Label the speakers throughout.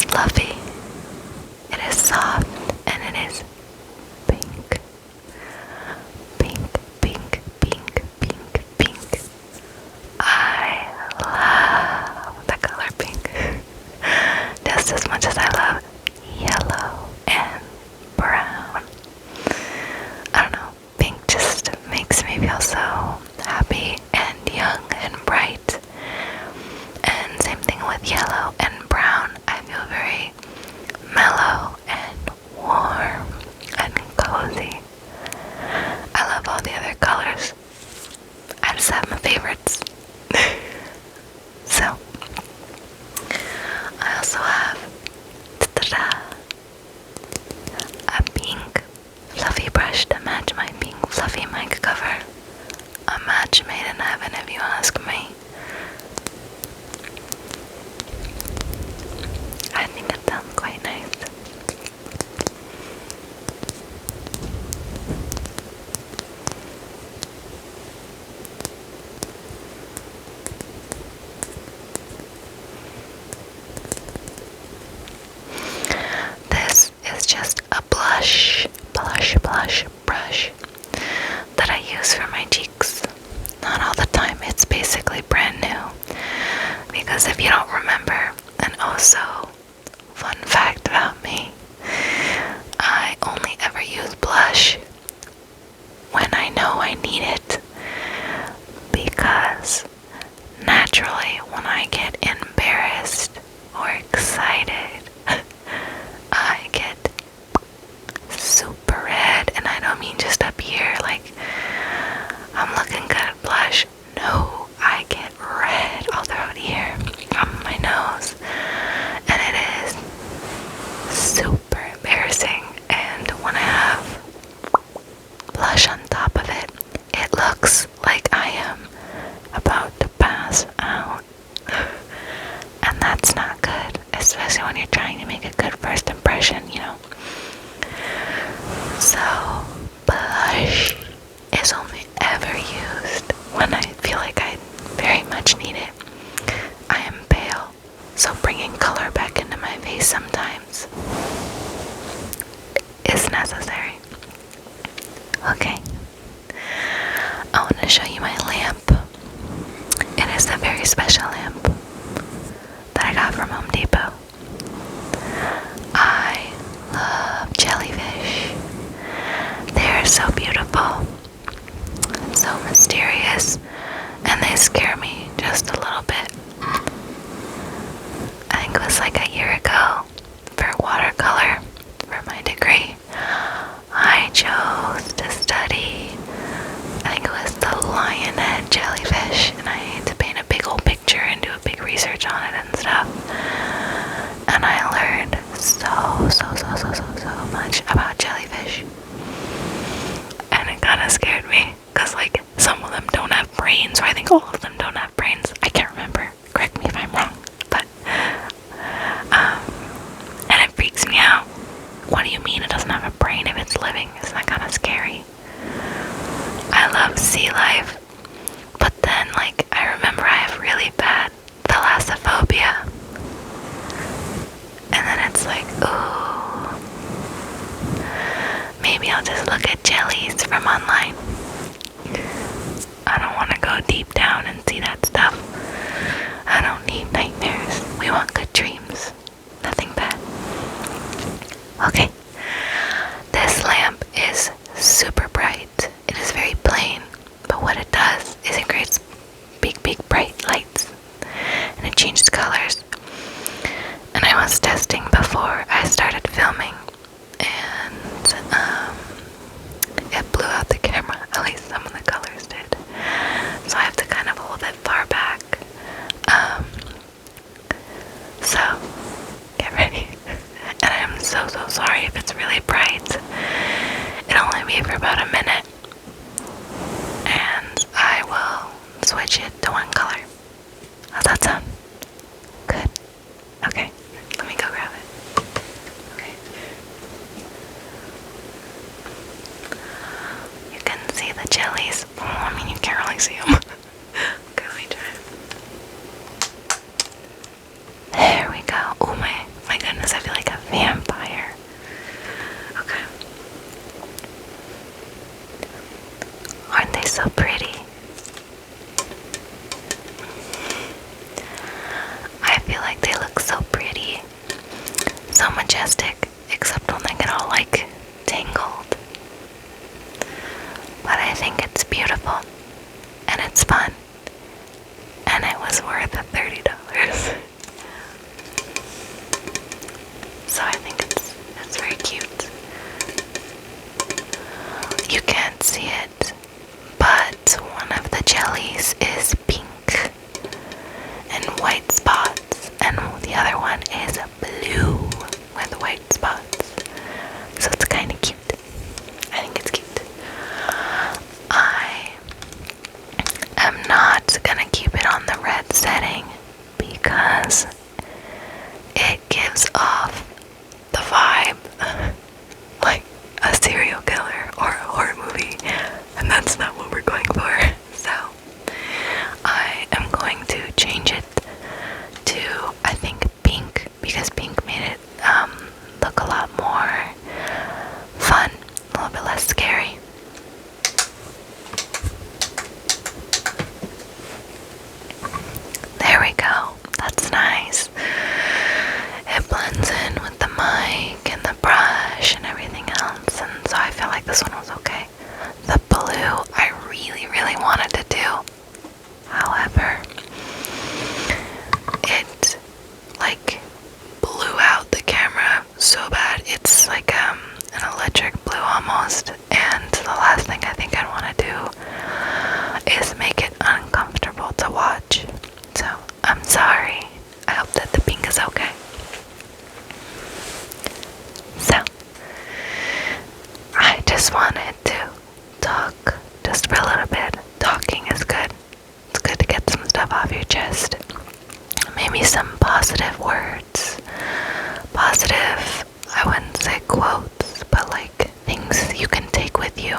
Speaker 1: fluffy, it is soft, and it is pink. Pink, pink, pink, pink, pink. I love the color pink just as much as I love yellow and brown. I don't know, pink just makes me feel so happy and young and bright. And same thing with yellow and brown. I feel very mellow and warm and cozy. I love all the other colors. I just have my favorites. So, I also have a pink fluffy brush to match my pink fluffy mic cover. A match made in heaven, if you ask me. I think it sounds quite nice. This is just a blush brush that I use for my cheeks. Not all the time, it's basically brand new. Because if you don't remember, and also, fun fact about me, I only ever use blush when I know I need it. Because naturally, when I get embarrassed or excited, I get super red, and I don't mean just up here, like I'm looking good at blush. No, I get red all throughout here, on my nose, and it is super embarrassing. And when I have blush on top of it, it looks like I am about to pass out. And that's not good, especially when you're trying to make a good first impression, you know. So, blush is only ever used when I feel like I very much need it. I am pale, so bringing color back into my face sometimes is necessary. Okay, I want to show you my lamp. It is a very special lamp that I got from Home Depot. I love jellyfish. They are so beautiful, so mysterious, and they scare me just a little bit. I think it was like a year ago, for watercolor, for my degree, I chose to study, I think it was the lionhead jellyfish, and I had to paint a big old picture and do a big research on it and stuff. And I learned so much about jellyfish. And it kind of scared me, because like some of them don't have brains, or I think all of them don't have brains. I can't remember. Correct me if I'm wrong. But, and it freaks me out. What do you mean it doesn't have a brain if it's living? Isn't that kind of scary? I love sea life, but then like I remember I have really bad thalassophobia, and then it's like, ooh, maybe I'll just look at jellies from online. I don't want to go deep down and see that stuff. I don't need nightmares. We want good dreams. Nothing bad. Okay. This lamp is super bright. It is very plain, but what it does is it creates big bright lights, and it changes colors. And I was testing before I started filming, and it blew out the camera. At least some of the colors did. So I have to kind of hold it far back. So get ready. And I'm so sorry if it's really bright. It'll only be for about a minute, and I will switch it to one color. How's that sound? Good. Okay, let me go grab it. Okay. is worth $30. So I think it's very cute. You can't see it, but one of the jellies is pink and white spots, and the other one is blue with white spots. So it's kind of cute. I think it's cute. I am not gonna keep it on the red setting because it gives off the vibe like a serial killer or a horror movie, and that's not what we're going for. So I am going to change it to, I think, pink, because pink made it look a lot more fun, a little bit less scary. There we go. That's nice. It blends in with the mic and the brush and everything else, and so I feel like this one was okay. The blue I really, really wanted to do. However, it like blew out the camera so bad. It's like an electric blue almost, and the last thing I think I'd want to do is make it uncomfortable to watch. So I'm sorry. I hope that the pink is okay. So I just wanted to talk just for a little bit. Talking is good. It's good to get some stuff off your chest. Maybe some positive words. Positive, I wouldn't say quotes, but like things you can take with you.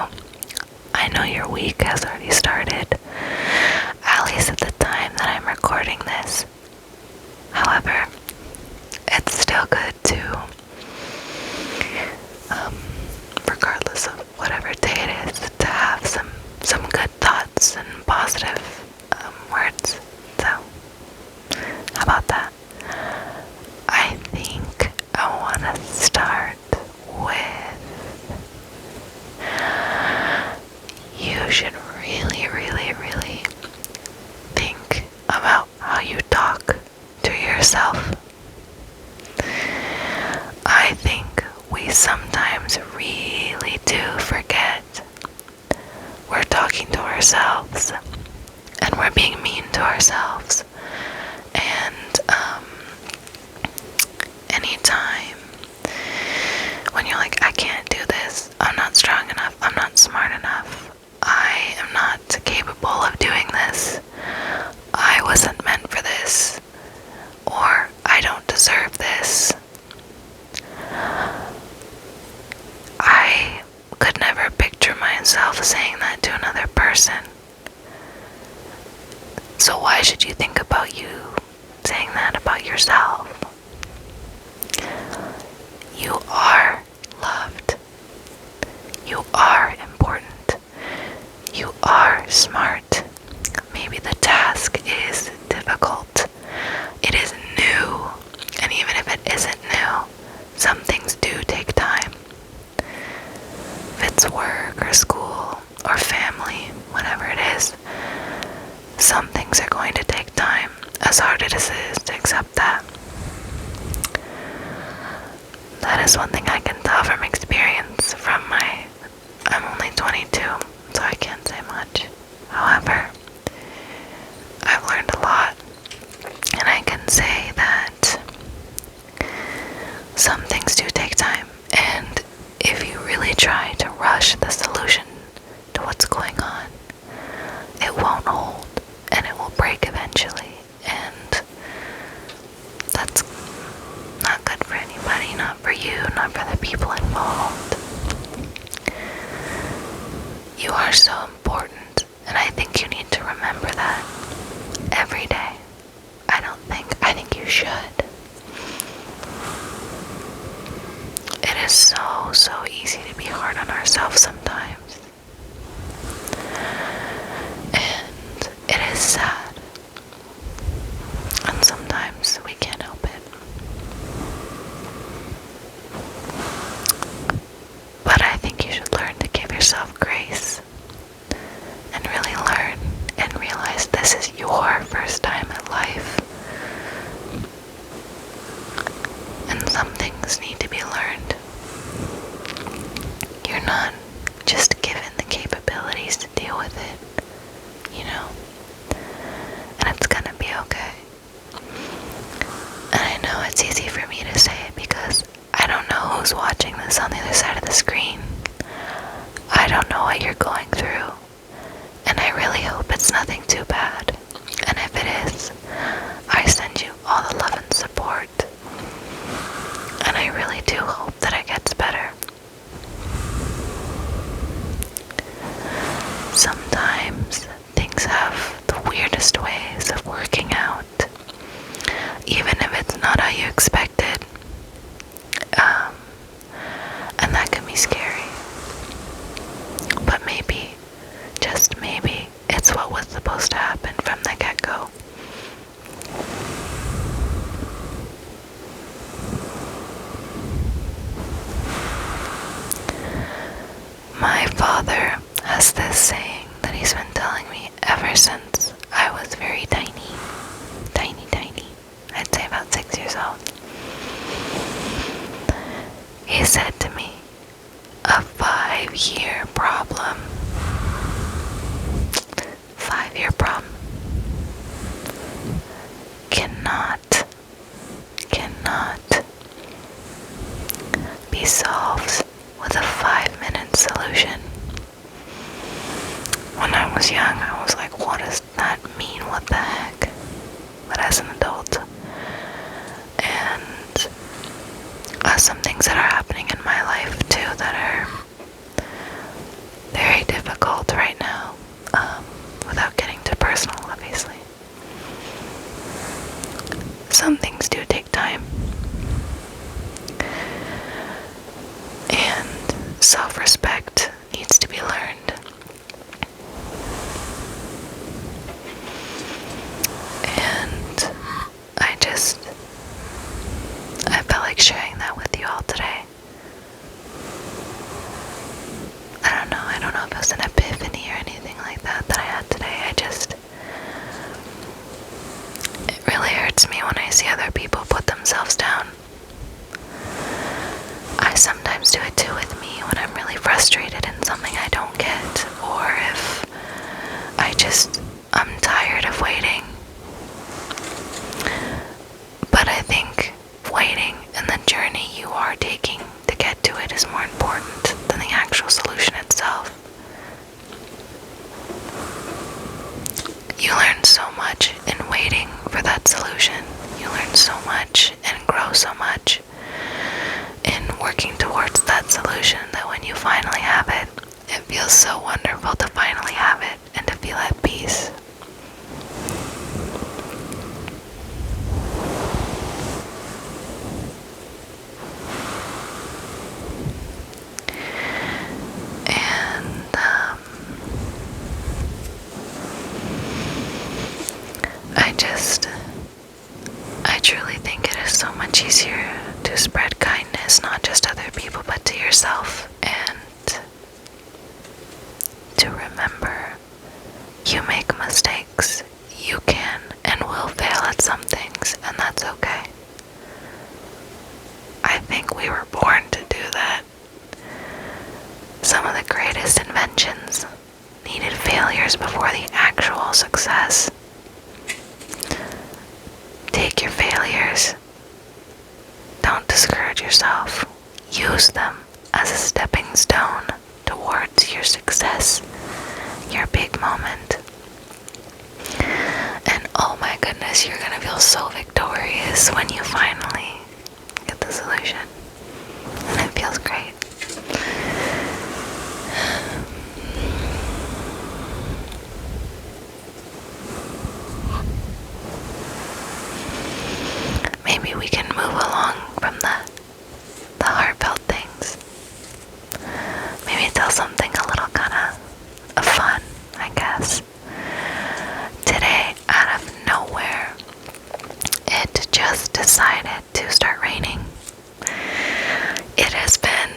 Speaker 1: I know your week has already started, at least at the time that I'm recording this. However, it's still good to, regardless of whatever day it is, to have some good thoughts and positive words. So, how about that? I think I want to start with, you should really, really, really think about how you talk to yourself. I think we sometimes really do forget we're talking to ourselves and we're being mean to ourselves. And anytime when you're like, I can't do this, I'm not strong enough, I'm not smart enough, I am not capable of doing this, I wasn't meant for this, or I don't deserve this, I could never picture myself saying that to another person. So why should you think about you saying that about yourself? You are loved. You are important. You are smart. Maybe the task is difficult. It is new. And even if it isn't new, some things do take time. If it's work or school or family, whatever it is, some things are going to take time, as hard as it is to accept that. That is one thing I can tell from experience I'm only 22, so I can't say much. However, I've learned a lot, and I can say that some things do take time, and if you really try to rush the solution to what's going on, it won't hold, and it will break eventually, and that's not good for anybody, not for you, not for the people involved. You are so important, and I think you need to remember that every day. I think you should. It is so easy to be hard on ourselves sometimes. And it is sad. And sometimes we can't help it. But I think you should learn to give yourself grace and really learn and realize this is your first time at life. it's easy for me to say it because I don't know who's watching this on the other side of the screen. I don't know what you're going through, and I really hope it's nothing too bad. And if it is, I send you all the love and support, and I really do hope that it gets better. Sometimes things have the weirdest ways of working out, even if it's not how you expected. And that can be scary. But maybe, just maybe, it's what was supposed to happen from the get-go. My father has this saying that he's been telling me ever since I was very tiny. I'd say about 6 years old. He said to me, a 5-year problem. 5-year problem cannot be solved with a 5-minute solution. When I was young, I was like, what does that mean? What the heck? But as an adult, and some things that are happening in my life too that are very difficult right now, without getting too personal, obviously. Some things do take time, and self-respect needs to be learned. And I felt like sharing that with you all today. I don't know if it was an epiphany or anything like that I had today. It really hurts me when I see other people put themselves down. I sometimes do it too with me when I'm really frustrated in something I don't get, or if I'm tired of waiting. But I think waiting and the journey you are taking to get to it is more important than the actual solution itself. You learn so much in waiting for that solution. You learn so much and grow so much in working towards that solution that when you finally have it, it feels so wonderful to finally have it and to feel at peace. I truly think it is so much easier to spread kindness, not just to other people, but to yourself, and to remember you make mistakes. You can and will fail at some things, and that's okay. I think we were born to do that. Some of the greatest inventions needed failures before the actual success. Take your failures. Don't discourage yourself. Use them as a stepping stone towards your success, your big moment. And oh my goodness, you're gonna feel so victorious when you finally get the solution. And it feels great. Maybe we can move along from the heartfelt things. Maybe tell something a little kind of fun, I guess. Today, out of nowhere, it just decided to start raining. It has been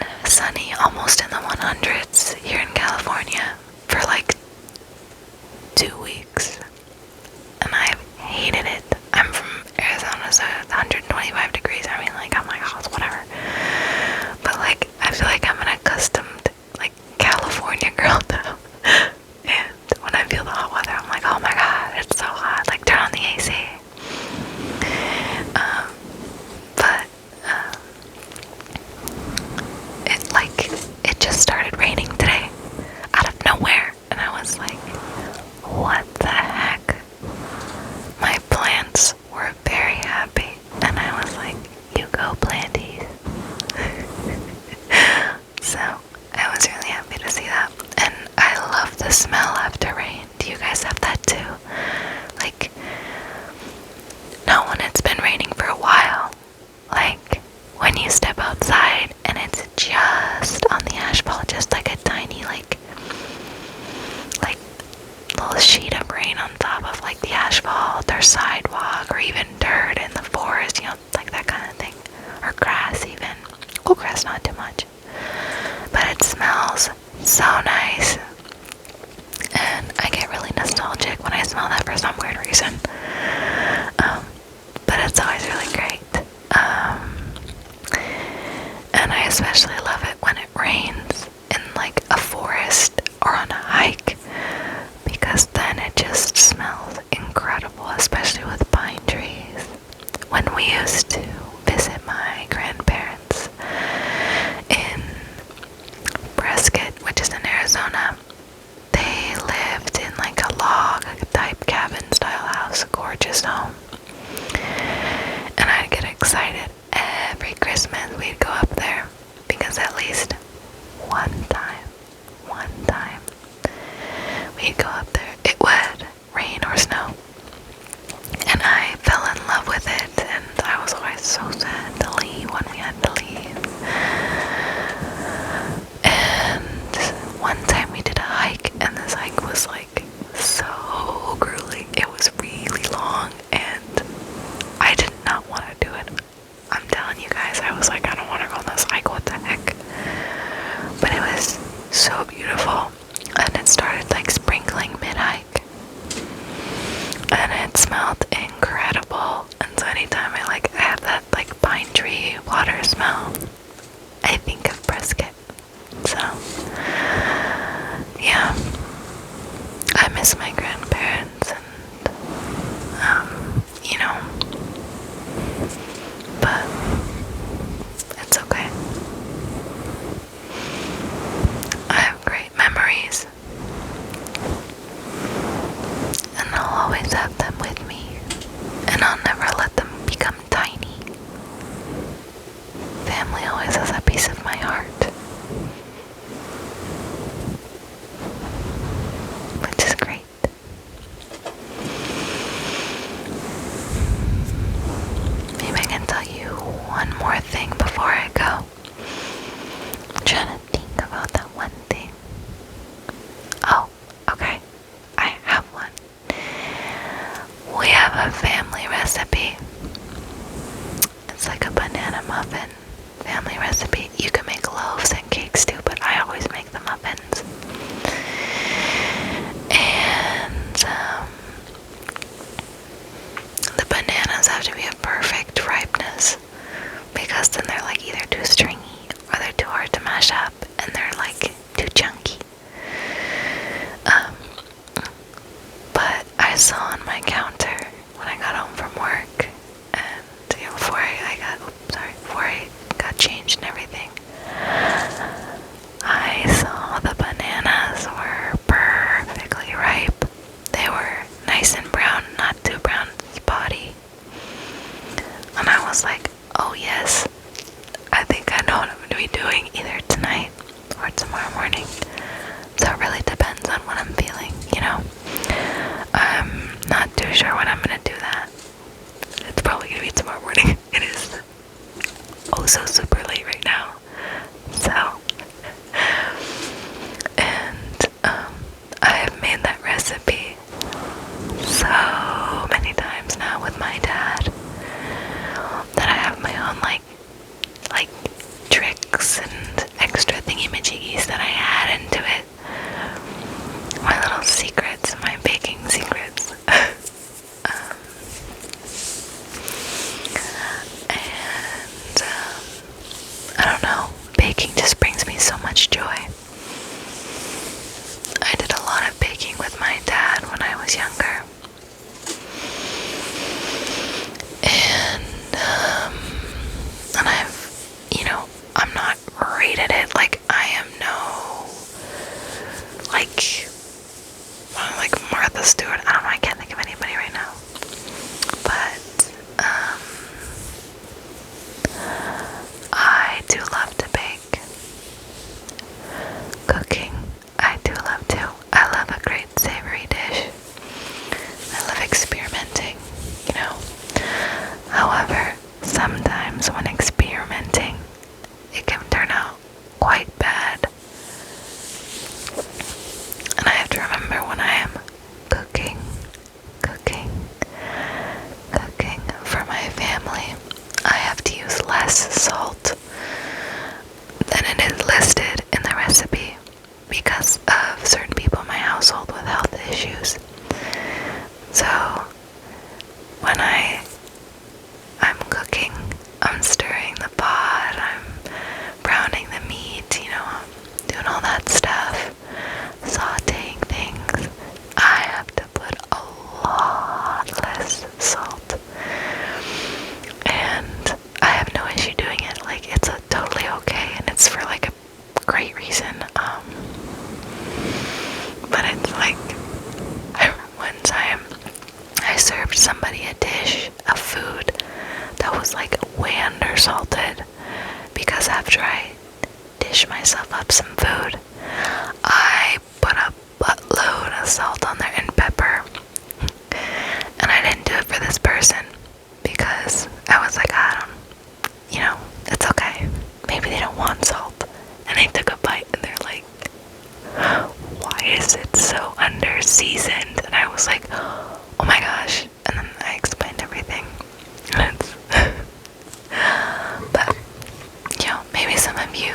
Speaker 1: just home. And I'd get excited every Christmas we'd go up there, because at least one time, we'd go up there. It would rain or snow, and I fell in love with it, and I was always so sad to leave when we had to leave. And one time we did a hike, and this hike was like so grueling. It was really long, and I did not want to do it. I'm telling you guys, I was like, I don't want to go on this hike, what the heck. But it was so beautiful, and it started like sprinkling mid-hike, and it smelled incredible. And so anytime I have that like pine tree water smell, I think of brisket. So yeah, I miss my grandparents, and you know, but it's okay. I have great memories, and I'll always have them with me, and I'll never let them become tiny. Family always has a piece of my heart, which is great. Maybe I can tell you one more thing before I go. I'm trying to think about that one thing. Oh, okay. I have one. We have a family recipe. It's like a banana muffin family recipe. You can make loaves and cakes too, but I always make the muffins. And the bananas have to be a perfect ripeness, because then they're like either too stringy or they're too hard to mash up, and they're like too chunky. But I saw on my counter when I got home from work, and before I got changed and everything, I saw the bananas were perfectly ripe. They were nice and brown, not too brown, spotty. And I was like, oh yes, I think I know what I'm going to be doing either tonight or tomorrow morning. So it really depends on what I'm feeling, you know. I'm not too sure when I'm going to do that. It's probably going to be tomorrow morning. It is so super late right now. So, and I have made that recipe so many times now with my dad that I have my own like tricks and extra thingy-majiggies that I add into it. My little secrets, my baking secrets. And I don't know, baking just brings me so much joy. I did a lot of baking with my dad when I was younger. And I've, I'm not great at it. Like, I am no, like Martha Stewart. I don't know, I can't think of anybody right now. But, I do love to bake. Cooking, I do love to. I love a great savory dish. I love experimenting, However, sometimes when experimenting, it can turn out quite bad. And I have to remember when I am cooking for my family, I have to use less salt than it is listed in the recipe because of certain people in my household with health issues. So when I'm cooking, I'm stirring the pot, I'm browning the meat, I'm doing all that stuff, sauteing things, I have to put a lot less salt. And I have no issue doing it. Like, it's totally okay, and it's for like a great reason. But it's like, I remember one time salted because after I dish myself up some food, I put a buttload of salt on there and pepper. And I didn't do it for this person because I was like, it's okay. Maybe they don't want salt. And they took a bite and they're like, why is it so under-seasoned? And I was like, oh my gosh. And then I explained everything. And it's but, maybe some of you,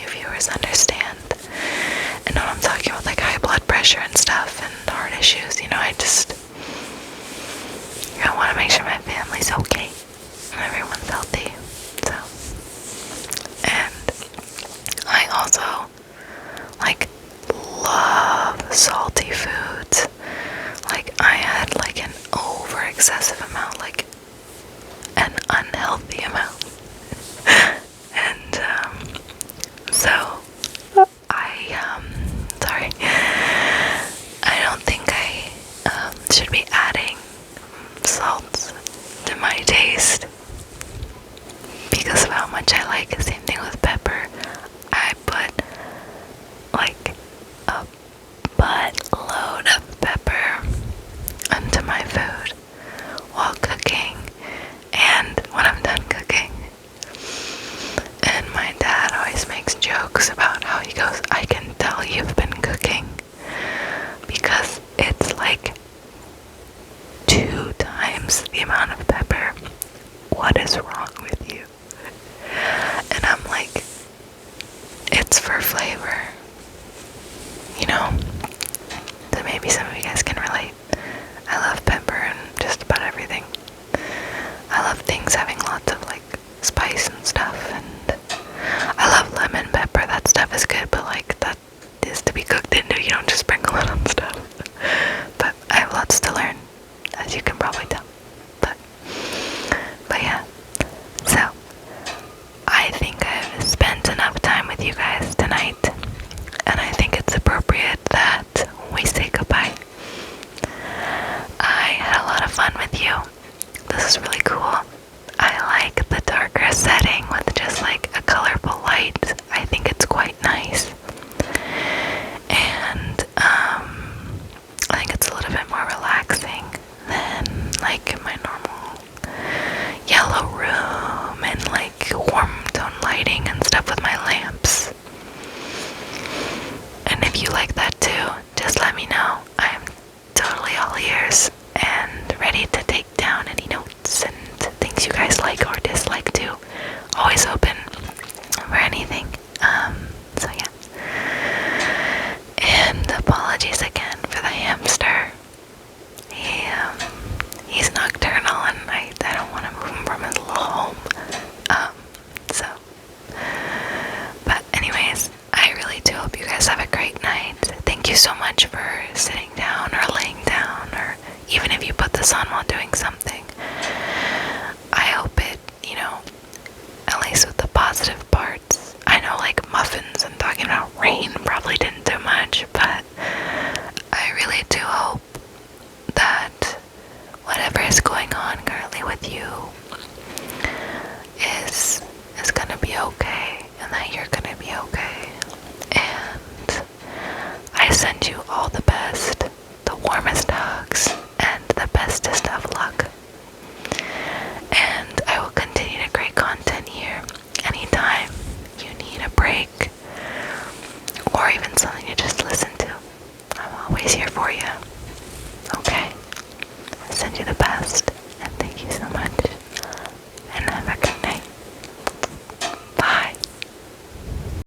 Speaker 1: your viewers understand and know what I'm talking about, like high blood pressure and stuff and heart issues. I want to make sure my family's okay and everyone's healthy. So, and I also love salty foods. I had an over excessive amount, an unhealthy amount. And so I don't think I should be adding salt to my taste because of how much I like it. Same thing with pepper. I put a buttload of pepper into my food while cooking and when I'm done cooking. And my dad always makes jokes about how he goes, I can tell you've been cooking because it's 2 times the amount of pepper. What is wrong with you? And I'm like, it's for flavor. So maybe some of you guys can relate. I love pepper and just about everything. I love things having lots of spice and stuff, and I love lemon pepper. That stuff is good, but that is to be cooked into. You don't just sprinkle it on stuff. But I have lots to learn, as you can probably tell. But yeah. So I think I've spent enough time with you guys tonight, and I think it's appropriate that we say goodbye. I had a lot of fun with you. This is really cool. I like the darker setting with just a colorful light. I think it's quite nice. And I think it's a little bit more relaxing than in my normal yellow room and warm tone lighting and stuff with my lamps. And if you like that too, just let me know. I'm totally all ears and ready to take down any notes and things you guys like or dislike too. Always open for anything. So yeah. And apologies again for the hamster. He's nocturnal and I don't want to move him from his little home. But anyways, I really do hope you guys have a great night. Thank you so much for sitting down or laying down, or even if you put this on while doing something. I hope it, at least with the positive parts. I know muffins and talking about rain probably didn't do much, but I really do hope that whatever is going on currently with you is gonna be okay, and that you're gonna be okay. And I send you